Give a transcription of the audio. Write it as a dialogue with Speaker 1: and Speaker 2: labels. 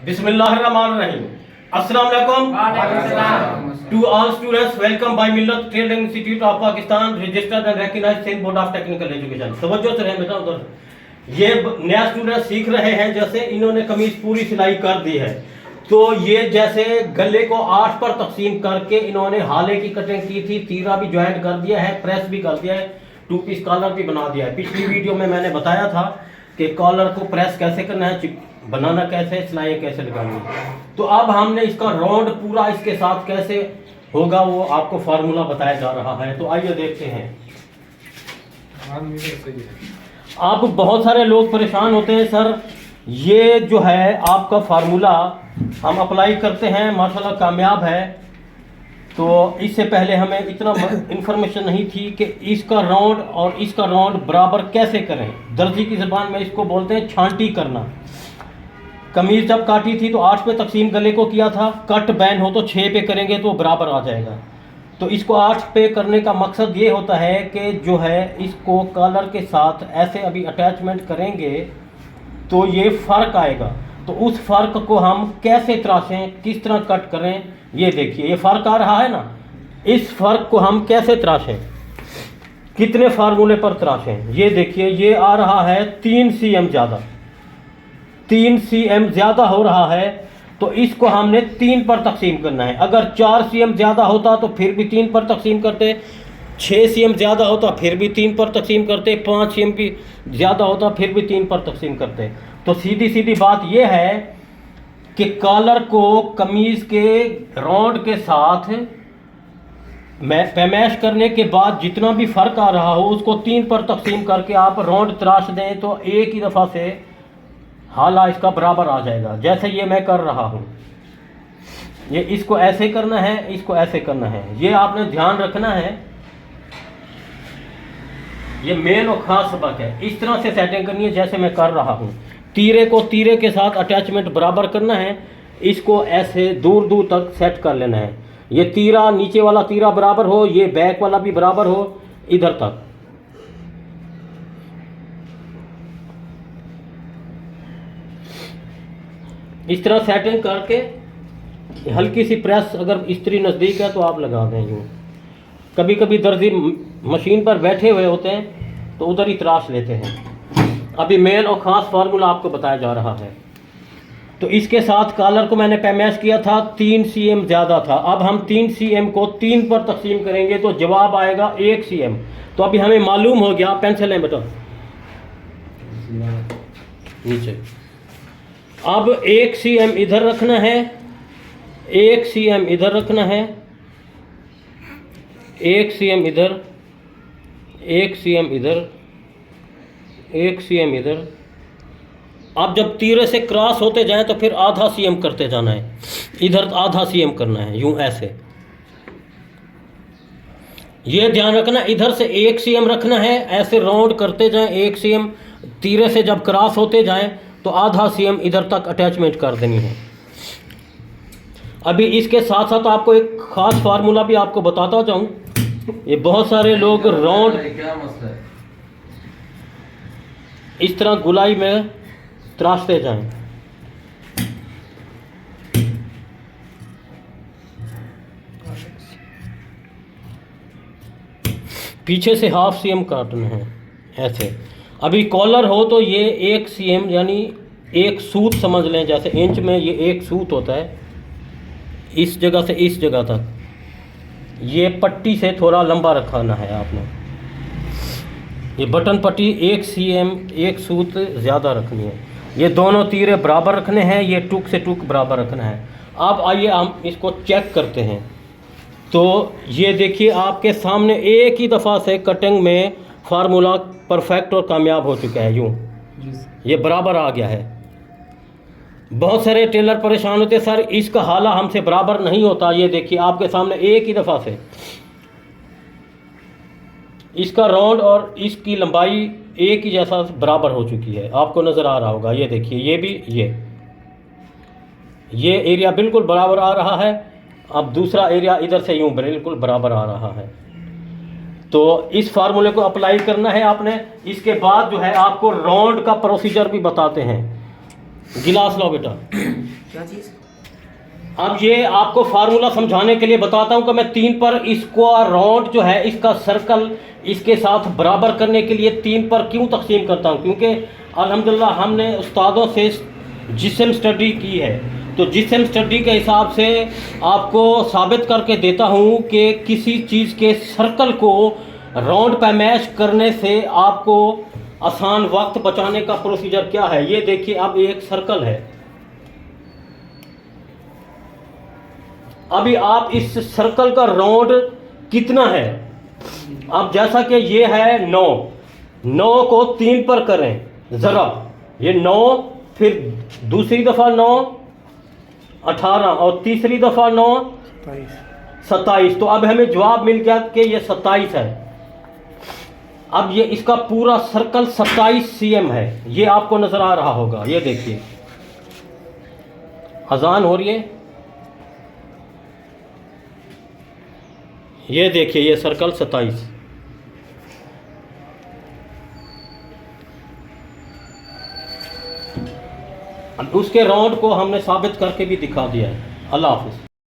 Speaker 1: बिस्मिल्लाहिर्रहमानिर्रहीम। अस्सलाम वालेकुम to all students, welcome by Millat training institute of Pakistan, registered and recognised Sindh board of technical education. तवज्जो से रहें बेटा उधर। ये नया स्टूडेंट सीख रहे हैं, जैसे इन्होंने कमीज पूरी सिलाई कर दी है, तो ये जैसे गले को 8 पर तकसीम करके इन्होंने हाले की कटिंग की थी, तीरा भी ज्वाइंट कर दिया है, प्रेस भी कर दिया है, 2 पीस कॉलर भी बना दिया है। पिछली वीडियो में मैंने बताया था कि कॉलर को प्रेस कैसे करना है, बनाना कैसे, सिलाई कैसे लगानी है। तो अब हमने इसका राउंड पूरा इसके साथ कैसे होगा वो आपको फार्मूला बताया जा रहा है। तो आइए देखते हैं। अब बहुत सारे लोग परेशान होते हैं, सर ये जो है आपका फार्मूला हम अप्लाई करते हैं, माशाल्लाह कामयाब है। तो इससे पहले हमें इतना इन्फॉर्मेशन नहीं थी कि इसका राउंड और इसका राउंड बराबर कैसे करें। दर्जी की ज़बान में इसको बोलते हैं छांटी करना। कमीज जब काटी थी तो 8 पे तकसीम गले को किया था, कट बैन हो तो 6 पे करेंगे तो बराबर आ जाएगा। तो इसको 8 पे करने का मकसद ये होता है कि जो है इसको कॉलर के साथ ऐसे अभी अटैचमेंट करेंगे तो ये फ़र्क आएगा। तो उस फ़र्क को हम कैसे तराशें, किस तरह कट करें, ये देखिए ये फ़र्क आ रहा है ना। इस फ़र्क को हम कैसे तराशें, कितने फार्मूले पर तराशें, ये देखिए ये आ रहा है 3 cm ज़्यादा, 3 cm ज़्यादा हो रहा है। तो इसको हमने 3 पर तकसीम करना है। अगर 4 cm ज़्यादा होता तो फिर भी 3 पर तकसीम करते, 6 cm ज़्यादा होता फिर भी 3 पर तकसीम करते, 5 cm भी ज़्यादा होता फिर भी 3 पर तकसीम करते। तो सीधी सीधी बात यह है कि कॉलर को कमीज़ के राउंड के साथ पैमाइश करने के बाद जितना भी फ़र्क आ रहा हो उसको 3 पर तकसीम करके आप राउंड तराश दें तो एक ही दफ़ा से हाला इसका बराबर आ जाएगा। जैसे ये मैं कर रहा हूँ, ये इसको ऐसे करना है, इसको ऐसे करना है, ये आपने ध्यान रखना है। ये मेन और ख़ास सबक है। इस तरह से सेटिंग करनी है जैसे मैं कर रहा हूँ। तीरे को तीरे के साथ अटैचमेंट बराबर करना है, इसको ऐसे दूर दूर तक सेट कर लेना है। ये तीरा, नीचे वाला तीरा बराबर हो, ये बैक वाला भी बराबर हो, इधर तक। इस तरह सेटिंग करके हल्की सी प्रेस, अगर इस्त्री नज़दीक है तो आप लगा दें यूँ। कभी कभी दर्जी मशीन पर बैठे हुए होते हैं तो उधर ही तराश लेते हैं। अभी मेन और ख़ास फार्मूला आपको बताया जा रहा है। तो इसके साथ कॉलर को मैंने पैमाइश किया था, 3 cm ज़्यादा था। अब हम 3 cm को 3 पर तकसीम करेंगे तो जवाब आएगा 1 cm। तो अभी हमें मालूम हो गया, पेंसिल है बेटा नीचे। अब 1 cm इधर रखना है, 1 cm इधर रखना है, 1 cm इधर, 1 cm इधर, 1 cm इधर। अब जब तीरे से क्रॉस होते जाएं तो फिर आधा cm करते जाना है, इधर आधा cm करना है, यूं ऐसे। ये ध्यान रखना, इधर से 1 cm रखना है, ऐसे राउंड करते जाएं 1 cm। तीरे से जब क्रॉस होते जाएं तो आधा cm इधर तक अटैचमेंट कर देनी है। अभी इसके साथ साथ आपको एक ख़ास फार्मूला भी आपको बताता जाऊं। ये बहुत सारे लोग राउंड
Speaker 2: क्या मसला है?
Speaker 1: इस तरह गुलाई में तराशते जाएं। पीछे से ½ cm काटना है ऐसे। अभी कॉलर हो तो ये 1 cm यानी एक सूत समझ लें, जैसे इंच में ये एक सूत होता है, इस जगह से इस जगह तक। ये पट्टी से थोड़ा लंबा रखना है आपने। ये बटन पट्टी 1 cm, एक सूत ज़्यादा रखनी है। ये दोनों तीरे बराबर रखने हैं, ये टुक से टुक बराबर रखना है। अब आइए हम इसको चेक करते हैं। तो ये देखिए आपके सामने एक ही दफ़ा से कटिंग में फार्मूला परफेक्ट और कामयाब हो चुका है। यूँ ये बराबर आ गया है। बहुत सारे टेलर परेशान होते हैं, सर इसका हाला हमसे बराबर नहीं होता। ये देखिए आपके सामने एक ही दफ़ा से इसका राउंड और इसकी लंबाई एक ही जैसा बराबर हो चुकी है, आपको नज़र आ रहा होगा। ये देखिए ये भी ये एरिया बिल्कुल बराबर आ रहा है। अब दूसरा एरिया इधर से यूँ बिल्कुल बराबर आ रहा है। तो इस फार्मूले को अप्लाई करना है आपने। इसके बाद जो है आपको राउंड का प्रोसीजर भी बताते हैं। गिलास लो बेटा।
Speaker 2: क्या चीज़?
Speaker 1: अब ये आपको फार्मूला समझाने के लिए बताता हूँ कि मैं 3 पर इसको राउंड जो है इसका सर्कल इसके साथ बराबर करने के लिए 3 पर क्यों तकसीम करता हूँ, क्योंकि अल्हम्दुलिल्लाह हमने उस्तादों से जिस्म स्टडी की है, तो जिस्म स्टडी के हिसाब से आपको साबित करके देता हूँ कि किसी चीज़ के सर्कल को राउंड पे मैश करने से आपको आसान वक्त बचाने का प्रोसीजर क्या है। ये देखिए, अब एक सर्कल है, अभी आप इस सर्कल का राउंड कितना है। अब जैसा कि ये है 9, 9 को 3 पर करें ज़रा, ये 9, फिर दूसरी दफ़ा 9 18 और तीसरी दफ़ा 9 27। तो अब हमें जवाब मिल गया कि ये 27 है। अब ये इसका पूरा सर्कल 27 cm है, ये आपको नज़र आ रहा होगा। ये देखिए, अजान हो रही है, ये देखिए, ये सर्कल 27। अब उसके राउंड को हमने साबित करके भी दिखा दिया है। अल्लाह हाफ़िज़।